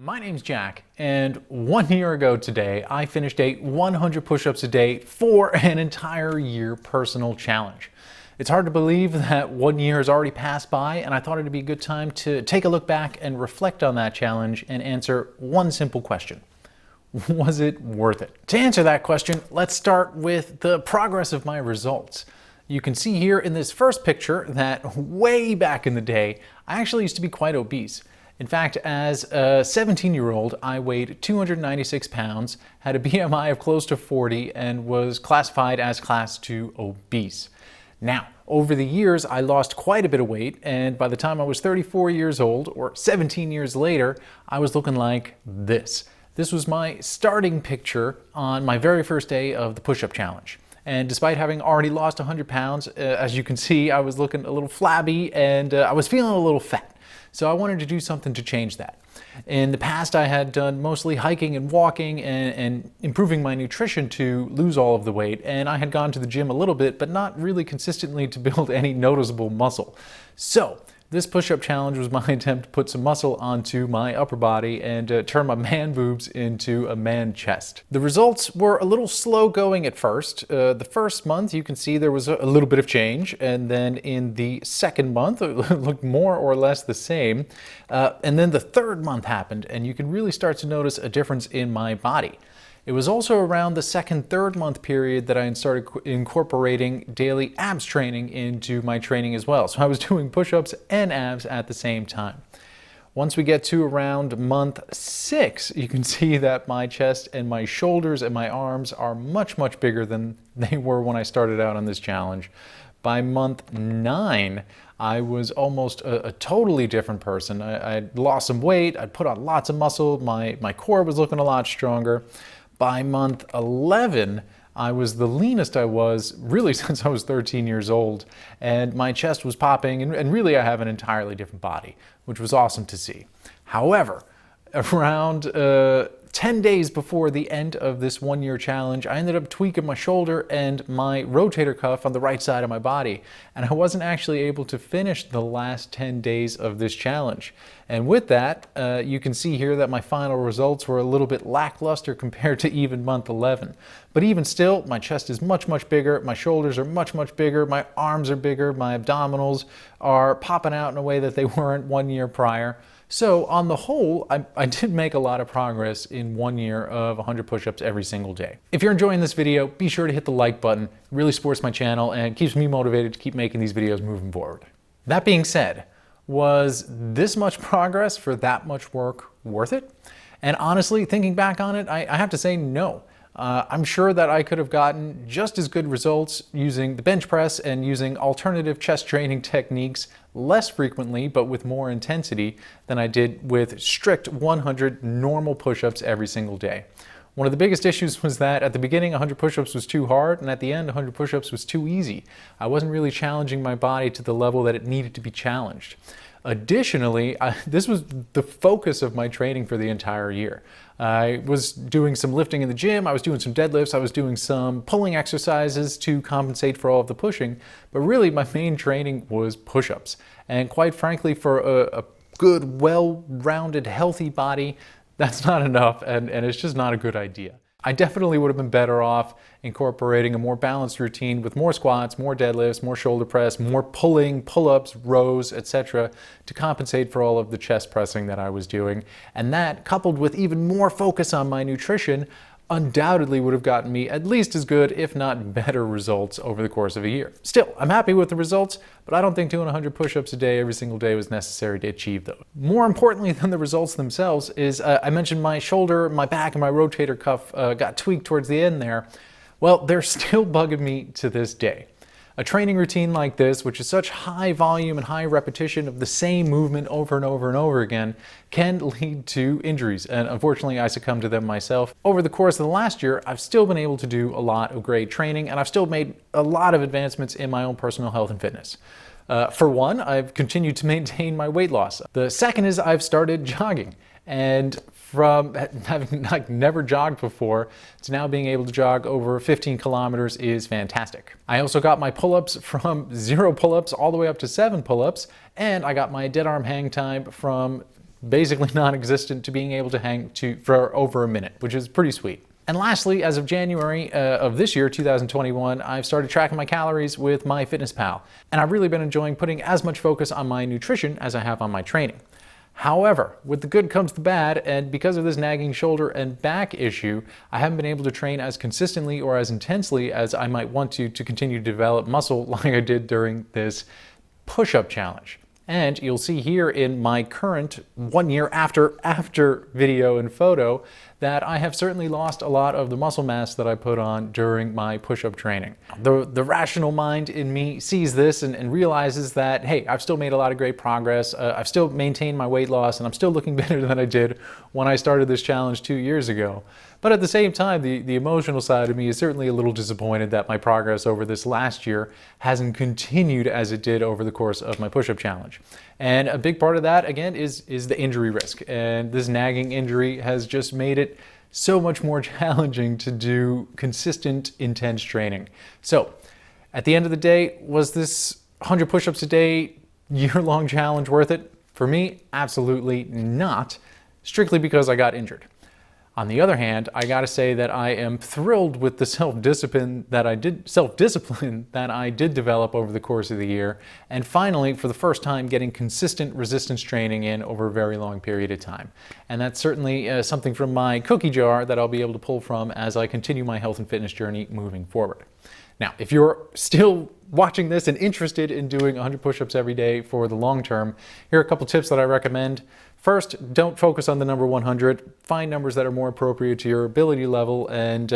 My name's Jack, and 1 year ago today, I finished a 100 push-ups a day for an entire year personal challenge. It's hard to believe that 1 year has already passed by, and I thought it'd be a good time to take a look back and reflect on that challenge and answer one simple question. Was it worth it? To answer that question, let's start with the progress of my results. You can see here in this first picture that way back in the day, I actually used to be quite obese. In fact, as a 17-year-old, I weighed 296 pounds, had a BMI of close to 40, and was classified as class 2 obese. Now, over the years, I lost quite a bit of weight, and by the time I was 34 years old, or 17 years later, I was looking like this. This was my starting picture on my very first day of the push-up challenge. And despite having already lost 100 pounds, as you can see, I was looking a little flabby and I was feeling a little fat. So I wanted to do something to change that. In the past, I had done mostly hiking and walking and improving my nutrition to lose all of the weight. And I had gone to the gym a little bit, but not really consistently to build any noticeable muscle. So this push-up challenge was my attempt to put some muscle onto my upper body and turn my man boobs into a man chest. The results were a little slow going at first. The first month, you can see there was a little bit of change, and then in the second month, it looked more or less the same. And then the third month happened, and you can really start to notice a difference in my body. It was also around the third month period that I started incorporating daily abs training into my training as well. So I was doing push-ups and abs at the same time. Once we get to around month 6, you can see that my chest and my shoulders and my arms are much, much bigger than they were when I started out on this challenge. By month 9, I was almost a totally different person. I'd lost some weight, I'd put on lots of muscle, my core was looking a lot stronger. By month 11, I was the leanest I was really since I was 13 years old, and my chest was popping, and really I have an entirely different body, which was awesome to see. However, around 10 days before the end of this 1 year challenge, I ended up tweaking my shoulder and my rotator cuff on the right side of my body, and I wasn't actually able to finish the last 10 days of this challenge. And with that, you can see here that my final results were a little bit lackluster compared to even month 11. But even still, my chest is much, much bigger, my shoulders are much, much bigger, my arms are bigger, my abdominals are popping out in a way that they weren't 1 year prior. So on the whole, I did make a lot of progress in 1 year of 100 push-ups every single day. If you're enjoying this video, be sure to hit the like button. It really supports my channel and keeps me motivated to keep making these videos moving forward. That being said, was this much progress for that much work worth it? And honestly, thinking back on it, I have to say no. I'm sure that I could have gotten just as good results using the bench press and using alternative chest training techniques less frequently, but with more intensity than I did with strict 100 normal push-ups every single day. One of the biggest issues was that at the beginning 100 push-ups was too hard, and at the end 100 push-ups was too easy. I wasn't really challenging my body to the level that it needed to be challenged. Additionally, this was the focus of my training for the entire year. I was doing some lifting in the gym, I was doing some deadlifts, I was doing some pulling exercises to compensate for all of the pushing, but really my main training was push-ups. And quite frankly, for a good, well-rounded, healthy body, that's not enough, and it's just not a good idea. I definitely would have been better off incorporating a more balanced routine with more squats, more deadlifts, more shoulder press, more pulling, pull-ups, rows, etc. to compensate for all of the chest pressing that I was doing. And that, coupled with even more focus on my nutrition, undoubtedly would have gotten me at least as good, if not better, results over the course of a year. Still, I'm happy with the results, but I don't think doing 100 push-ups a day every single day was necessary to achieve those. More importantly than the results themselves is, I mentioned my shoulder, my back, and my rotator cuff got tweaked towards the end there. Well, they're still bugging me to this day. A training routine like this, which is such high volume and high repetition of the same movement over and over and over again, can lead to injuries. And unfortunately, I succumbed to them myself. Over the course of the last year, I've still been able to do a lot of great training, and I've still made a lot of advancements in my own personal health and fitness. For one, I've continued to maintain my weight loss. The second is I've started jogging. And from having never jogged before to now being able to jog over 15 kilometers is fantastic. I also got my pull-ups from 0 pull-ups all the way up to 7 pull-ups, and I got my dead arm hang time from basically non-existent to being able to hang for over a minute, which is pretty sweet. And lastly, as of January of this year, 2021, I've started tracking my calories with MyFitnessPal. And I've really been enjoying putting as much focus on my nutrition as I have on my training. However, with the good comes the bad, and because of this nagging shoulder and back issue, I haven't been able to train as consistently or as intensely as I might want to continue to develop muscle like I did during this push-up challenge. And you'll see here in my current 1 year after video and photo that I have certainly lost a lot of the muscle mass that I put on during my push-up training. The rational mind in me sees this and realizes that, hey, I've still made a lot of great progress. I've still maintained my weight loss, and I'm still looking better than I did when I started this challenge 2 years ago. But at the same time, the emotional side of me is certainly a little disappointed that my progress over this last year hasn't continued as it did over the course of my push-up challenge. And a big part of that, again, is the injury risk. And this nagging injury has just made it so much more challenging to do consistent, intense training. So at the end of the day, was this 100 push-ups a day year-long challenge worth it? For me, absolutely not, strictly because I got injured. On the other hand, I gotta say that I am thrilled with the self-discipline that I did develop over the course of the year, and finally, for the first time, getting consistent resistance training in over a very long period of time. And that's certainly something from my cookie jar that I'll be able to pull from as I continue my health and fitness journey moving forward. Now, if you're still watching this and interested in doing 100 push-ups every day for the long term, here are a couple tips that I recommend. First, don't focus on the number 100. Find numbers that are more appropriate to your ability level and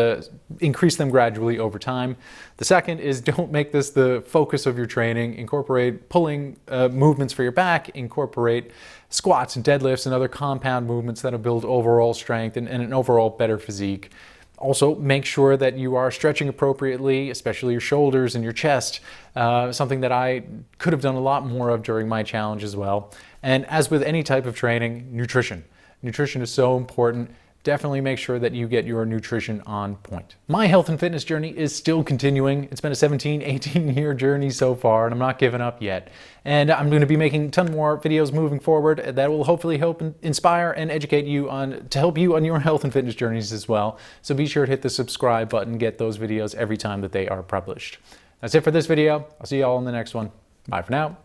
increase them gradually over time. The second is don't make this the focus of your training. Incorporate pulling movements for your back, incorporate squats and deadlifts and other compound movements that'll build overall strength and an overall better physique. Also, make sure that you are stretching appropriately, especially your shoulders and your chest, something that I could have done a lot more of during my challenge as well. And as with any type of training, nutrition. Nutrition is so important. Definitely make sure that you get your nutrition on point. My health and fitness journey is still continuing. It's been a 18-year journey so far, and I'm not giving up yet. And I'm going to be making a ton more videos moving forward that will hopefully help inspire and educate you to help you on your health and fitness journeys as well. So be sure to hit the subscribe button, get those videos every time that they are published. That's it for this video. I'll see you all in the next one. Bye for now.